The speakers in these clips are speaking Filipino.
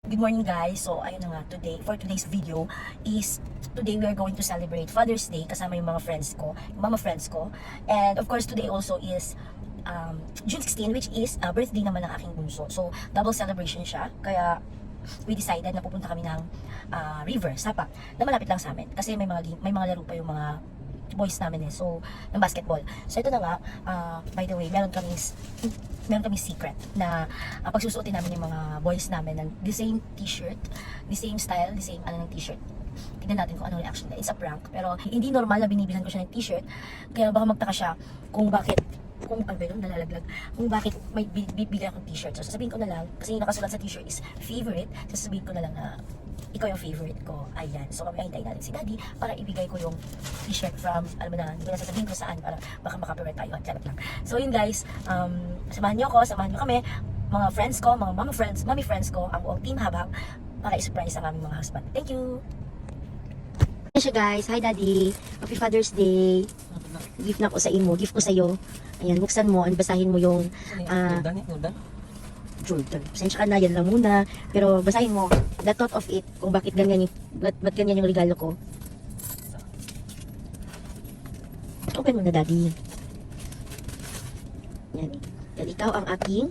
Good morning guys. So ayun na nga, for today's video is today we are going to celebrate Father's Day kasama yung mga friends ko, yung mama friends ko. And of course today also is June 16, which is birthday naman ng aking bunso. So double celebration siya. Kaya we decided na pupunta kami ng river, Sapa, na malapit lang sa amin. Kasi may mga laro pa yung mga boys namin so ng basketball. So ito na nga, by the way, meron kami secret na pagsusuotin namin yung mga boys namin ng the same t-shirt, the same style, the same ng t-shirt. Tignan natin kung anong reaction nila. It's a prank, pero hindi normal na binibilhan ko siya ng t-shirt. Kaya baka magtaka siya kung bakit nalalaglag, kung bakit may bibili akong t-shirt. So sasabihin ko na lang, kasi yung nakasulat sa t-shirt is favorite, sasabihin ko na lang na ikaw yung favorite ko. Ayan. So kami hintayin natin si Daddy para ibigay ko yung t-shirt from, alam mo na, hindi ko na sasabihin ko saan para baka makapirate tayo. Charot lang. So yun guys, samahan nyo kami, mga friends ko, mga mommy friends ko, ang buong team Habang para i-surprise ang aming mga husband. Thank you! Ayan siya guys. Hi Daddy. Happy Father's Day. Gift na ko sa imo. Gift ko sa'yo. Ayan, buksan mo. Basahin mo yung Jordan. Pasensya ka na, yan lang muna. Pero basahin mo, the thought of it, kung bakit ganyan yung regalo ko. Open mo na, Daddy. Yan. Yan, ikaw ang aking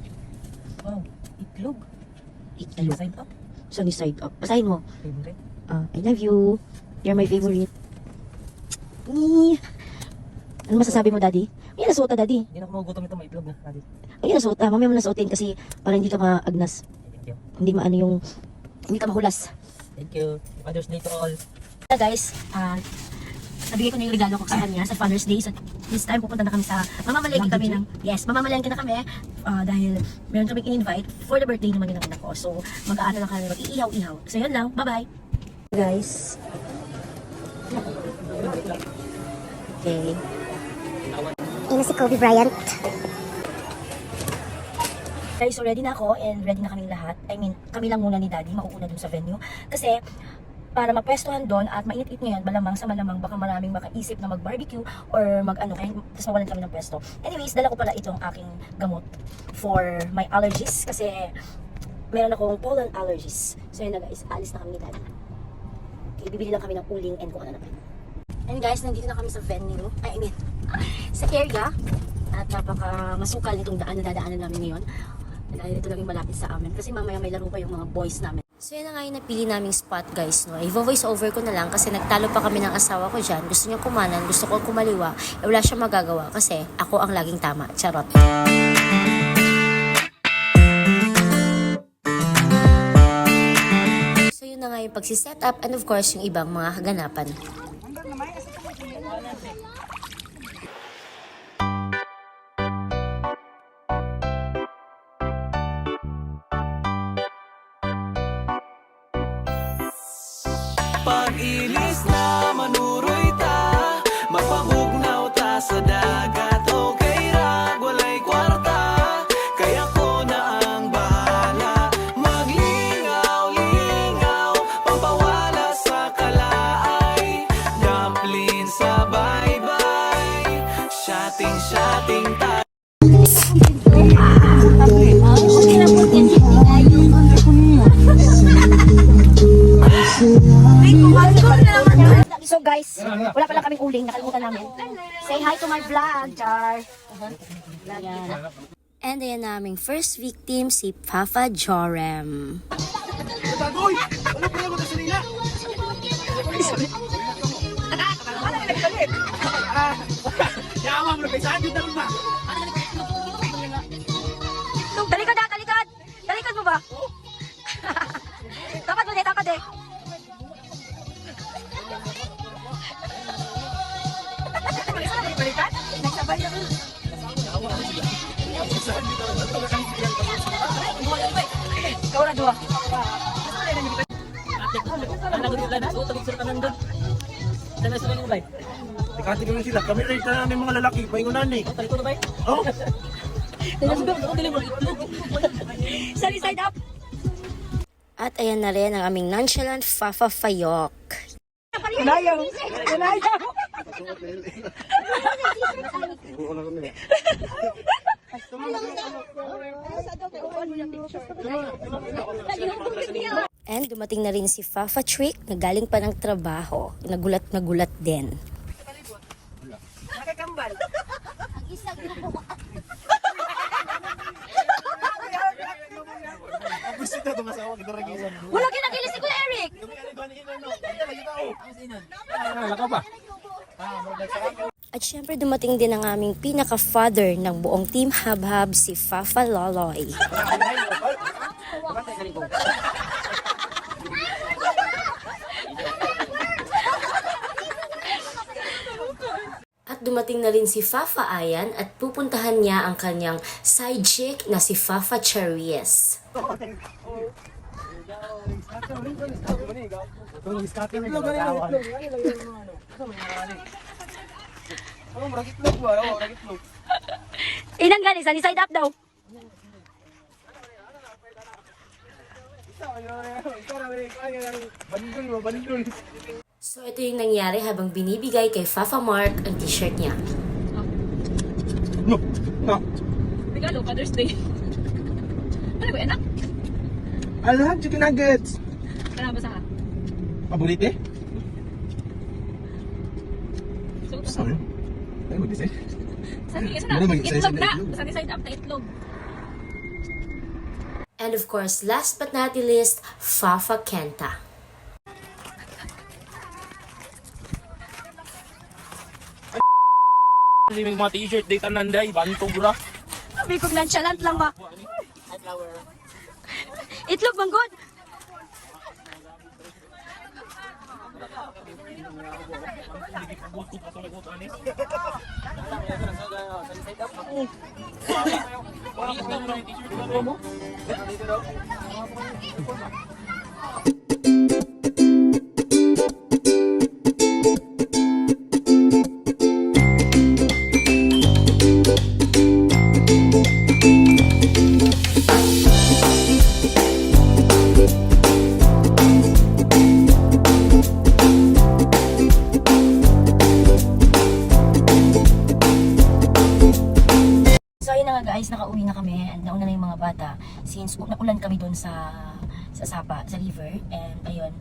Itlog. Side up. Sunny side up. Basahin mo. Favorite. I love you. You're my favorite. Ano masasabi mo, Daddy? May nasuota, Daddy. Hindi na ako magugutom ito, may itlog na. Daddy. May nasuota. Mamaya mo nasuotin kasi para hindi ka maagnas. Thank you. Hindi ka mahulas. Thank you. Father's Day to all. Guys, nabigay ko na yung regalo ko sa kanya sa Father's Day. So this time pupunta na kami sa mamamalengke na kami dahil meron kaming in-invite for the birthday naman din ng anak ko. So mag-aano lang kami, mag-iihaw-ihaw. So yun lang, bye-bye. Guys. Okay. Ino si Kobe Bryant. Guys, so ready na ako and ready na kaming lahat. I mean, kami lang muna ni Daddy makuuna dun sa venue. Kasi para mapwestuhan doon at mainit-it ngayon, malamang baka maraming makaisip na mag-barbecue or kaya tapos mawalan kami ng pwesto. Anyways, dala ko pala itong aking gamot for my allergies kasi meron akong pollen allergies. So yun na guys, alis na kami ni Daddy. Okay, bibili lang kami ng uling and kung ano naman. And guys, nandito na kami sa venue. Sa area. At napaka masukal nitong daan na dadaanan namin ngayon. Dahil ito lang yung malapit sa amin. Kasi mamaya may laro pa yung mga boys namin. So yan na nga yung napili naming spot guys. No? I-voice over ko na lang kasi nagtalo pa kami ng asawa ko dyan. Gusto niya kumanan, gusto ko kumaliwa. Wala siyang magagawa kasi ako ang laging tama. Charot. So yun na nga yung pagsiset up and of course yung ibang mga kaganapan. Pag-ilis na manuroy ta, mapahugnaw ta sa dagat. Okay ra, walay kwarta, kaya ko na ang bahala. Maglingaw-lingaw, pampawala sa kalaay. Dumpling sa bye-bye, shotting ta. So guys, wala pala kaming uling, nakalimutan namin. Say hi to my vlog, Char. And ayan naming first victim, si Papa Jorem. Tagoy! Ano po yung gasolina? Yawa mo na kayo, saan yung dalong ba? Talikod na, talikod! Talikod mo ba? Tapat mo din, tapat din. Nagsabay na. Ikaw na dua. Tikati kami sila, kami rin na ng mga lalaki, paingunan eh. Oh! Sunny side up. At ayan na rin ang aming nonchalant Fafa Fayok. Kanayaw! Kanayaw! And dumating na rin si Fafa Trick na galing pa ng trabaho. Nagulat na gulat din. Wala kinakilis si Kuya Eric! At syempre dumating din ang aming pinaka-father ng buong Team Habhab, si Fafa Loloy. At dumating na rin si Fafa Ayan at pupuntahan niya ang kanyang side chick na si Fafa Charies. Ilang ganis, ani side up daw. So ito yung nangyari habang binibigay kay Fafa Mark ang t-shirt niya. Regalo, Father's Day. Ano ba, anak? Alam, chicken nuggets. Kaya ba sa ka? Paborite? So, Sorry. Ano ba kasi? saan isa Ano na? ba yung isa-isa Itlog na na. itlog? Saan side up na itlog? And of course, last but not the least, Fafa Kenta. May mga t-shirt dito nanday, bantog bra. Sabi ko nonchalant lang ba? Itlog bang good? So ayun na nga guys, nakauwi na kami and nauna na yung mga bata since naulan kami doon sa Sapa, sa river, and ayun,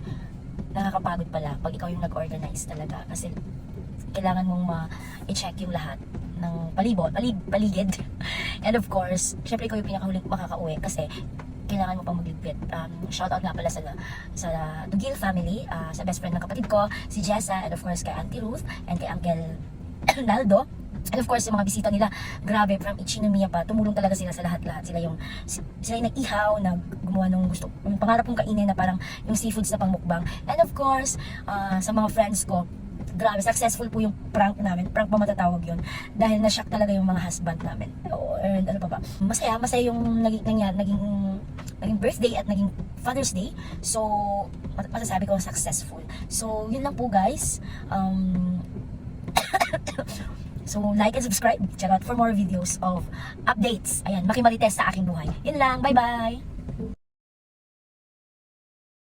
nakakapagod pala pag ikaw yung nag-organize talaga kasi kailangan mong ma-check yung lahat ng paligid and of course, syempre ikaw yung pinakahuling makakauwi kasi kailangan mo pang magligpit. Shoutout nga pala sa Dugil family, sa best friend ng kapatid ko, si Jessa, and of course kay Auntie Ruth and kay Uncle Naldo. And of course, yung mga bisita nila, grabe, from Ichinomiya pa, tumulong talaga sila sa lahat-lahat. Sila yung nag-ihaw, gumawa ng gusto, yung pangarap kong kainin na parang yung seafoods na pangmukbang. And of course, sa mga friends ko, grabe, successful po yung prank namin. Prank pa matatawag yun. Dahil na-shock talaga yung mga husband namin. And ano pa ba? Masaya yung naging birthday at naging Father's Day. So, masasabi ko successful. So, yun lang po guys. So, like and subscribe, check out for more videos of updates. Ayan, makimarites sa aking buhay. Yun lang, bye-bye!